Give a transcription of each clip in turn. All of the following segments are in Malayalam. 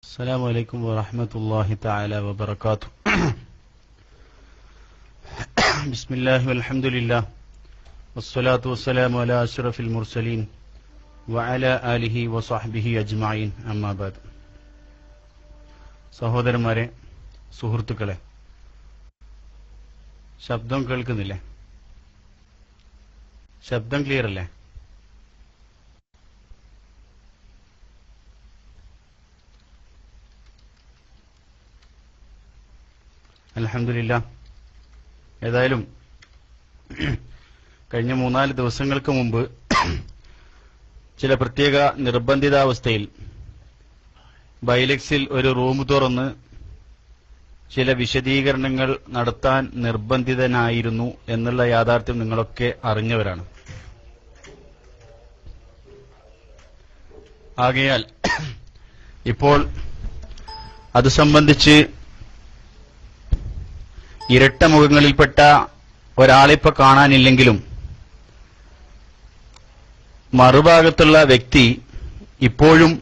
السلام عليكم ورحمة الله تعالى وبركاته. بسم الله والحمد لله والصلاة والسلام على أشرف المرسلين وعلى آله وصحبه أجمعين أما بعد. സഹോദരന്മാരെ, സുഹൃത്തുക്കളെ, ശബ്ദം കേൾക്കുന്നില്ലേ? ശബ്ദം ക്ലിയർ അല്ലേ? അൽഹംദുലില്ലാ. ഏതായാലും കഴിഞ്ഞ 3-4 ദിവസങ്ങൾക്ക് മുമ്പ് ചില പ്രത്യേക നിർബന്ധിതാവസ്ഥയിൽ ബൈലക്സിൽ ഒരു റൂം തുറന്ന് ചില വിശദീകരണങ്ങൾ നടത്താൻ നിർബന്ധിതനായിരുന്നു എന്നുള്ള യാഥാർത്ഥ്യം നിങ്ങളൊക്കെ അറിഞ്ഞവരാണ്. ആകയാൽ ഇപ്പോൾ അത് സംബന്ധിച്ച് ഇരട്ട മുഖങ്ങളിൽപ്പെട്ട ഒരാളിപ്പോ കാണാനില്ലെങ്കിലും മറുഭാഗത്തുള്ള വ്യക്തി ഇപ്പോഴും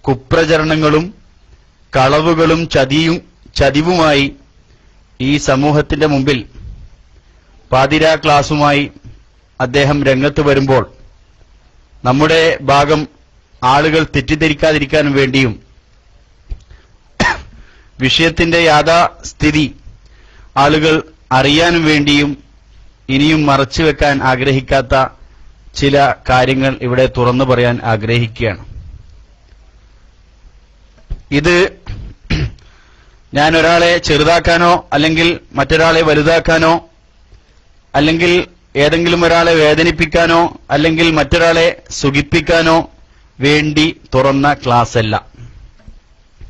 കുപ്രചരണങ്ങളും കളവുകളും ചതിവുമായി ഈ സമൂഹത്തിന്റെ മുമ്പിൽ പാതിരാ ക്ലാസുമായി അദ്ദേഹം രംഗത്ത് വരുമ്പോൾ നമ്മുടെ ഭാഗം ആളുകൾ തെറ്റിദ്ധരിക്കാതിരിക്കാൻ വേണ്ടിയും വിഷയത്തിന്റെ യാഥാസ്ഥിതി ആളുകൾ അറിയാനും വേണ്ടിയും ഇനിയും മറച്ചുവെക്കാൻ ആഗ്രഹിക്കാത്ത ചില കാര്യങ്ങൾ ഇവിടെ തുറന്നു പറയാൻ ആഗ്രഹിക്കുകയാണ്. ഇത് ഞാൻ ഒരാളെ ചെറുതാക്കാനോ അല്ലെങ്കിൽ മറ്റൊരാളെ വലുതാക്കാനോ അല്ലെങ്കിൽ ഏതെങ്കിലും ഒരാളെ വേദനിപ്പിക്കാനോ അല്ലെങ്കിൽ മറ്റൊരാളെ സുഖിപ്പിക്കാനോ വേണ്ടി തുറന്ന ക്ലാസ് അല്ല.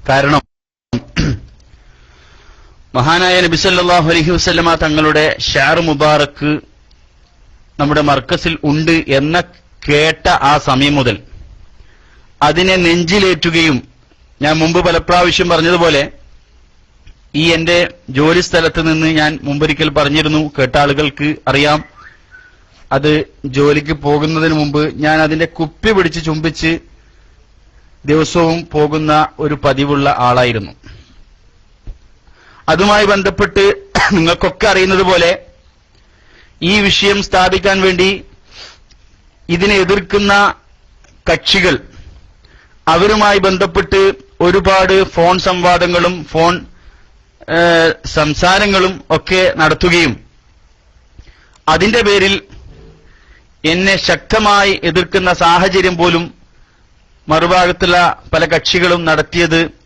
കാരണം മഹാനായ നബി സല്ലല്ലാഹു അലൈഹി വസല്ലമ തങ്ങളുടെ ഷാർ മുബാറക്ക് നമ്മുടെ മർക്കസിൽ ഉണ്ട് എന്ന കേട്ട ആ സമയം മുതൽ അതിനെ നെഞ്ചിലേറ്റുകയും, ഞാൻ മുമ്പ് പലപ്രാവശ്യം പറഞ്ഞതുപോലെ ഈ എന്റെ ജോലി സ്ഥലത്ത് നിന്ന് ഞാൻ മുമ്പൊരിക്കൽ പറഞ്ഞിരുന്നു, കേട്ട ആളുകൾക്ക് അറിയാം, അത് ജോലിക്ക് പോകുന്നതിന് മുമ്പ് ഞാൻ അതിന്റെ കുപ്പി പിടിച്ച് ചുംബിച്ച് ദിവസവും പോകുന്ന ഒരു പതിവുള്ള ആളായിരുന്നു. അതുമായി ബന്ധപ്പെട്ട് നിങ്ങൾക്കൊക്കെ അറിയുന്നത് പോലെ ഈ വിഷയം സ്ഥാപിക്കാൻ വേണ്ടി ഇതിനെ എതിർക്കുന്ന കക്ഷികൾ അവരുമായി ബന്ധപ്പെട്ട് ഒരുപാട് ഫോൺ സംവാദങ്ങളും ഫോൺ സംസാരങ്ങളും ഒക്കെ നടത്തുകയും അതിന്റെ പേരിൽ എന്നെ ശക്തമായി എതിർക്കുന്ന സാഹചര്യം പോലും മറുഭാഗത്തുള്ള പല കക്ഷികളും നടത്തിയത്